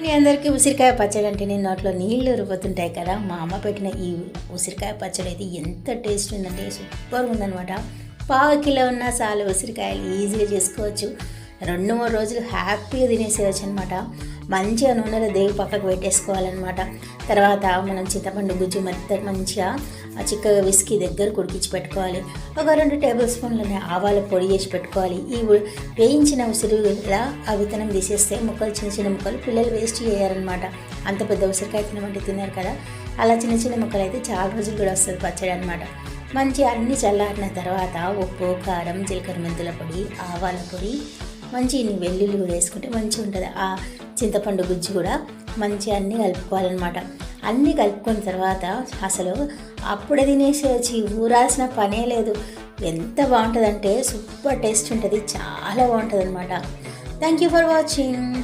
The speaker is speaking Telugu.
మీ అందరికీ ఉసిరికాయ పచ్చడి అంటే నేను నోట్లో నీళ్ళు రుబ్బుతుంటాయి కదా. మా అమ్మ పెట్టిన ఈ ఉసిరికాయ పచ్చడి అయితే ఎంత టేస్ట్ ఉందంటే సూపర్ ఉందనమాట. పావు కిలో ఉన్న చాలు ఉసిరికాయలు ఈజీగా చేసుకోవచ్చు. 2-3 రోజులు హ్యాపీగా తినేసేయచ్చు అనమాట. మంచిగా నూనెలో దేవి పక్కకు పెట్టేసుకోవాలన్నమాట. తర్వాత మనం చింతపండు గుజ్జు మంచిగా చిక్కగా విసికి దగ్గర ఉడికించి పెట్టుకోవాలి. ఒక 2 టేబుల్ స్పూన్లని ఆవాల పొడి చేసి పెట్టుకోవాలి. ఈ వేయించిన ఉసిరిలా ఆ విత్తనం తీసేస్తే ముక్కలు చిన్న చిన్న ముక్కలు పిల్లలు వేస్ట్ చేయారనమాట. అంత పెద్ద ఉసిరికాయ తినమంటే తిన్నారు కదా, అలా చిన్న చిన్న ముక్కలు అయితే చాలా రోజులు కూడా వస్తుంది పచ్చడి అనమాట. మంచి అన్నీ చల్లారిన తర్వాత ఉప్పు, కారం, జీలకర్ర మెంతుల పొడి, ఆవాల పొడి, మంచి వెల్లుల్లి కూడా వేసుకుంటే మంచిగా ఉంటుంది. ఆ చింతపండు గుజ్జు కూడా మంచిగా అన్నీ కలుపుకోవాలన్నమాట. అన్నీ కలుపుకున్న తర్వాత అసలు అప్పుడే తినేసేసి ఊరాల్సిన పనే లేదు. ఎంత బాగుంటుందంటే సూపర్ టేస్ట్ ఉంటుంది, చాలా బాగుంటుంది అనమాట. Thank you for watching.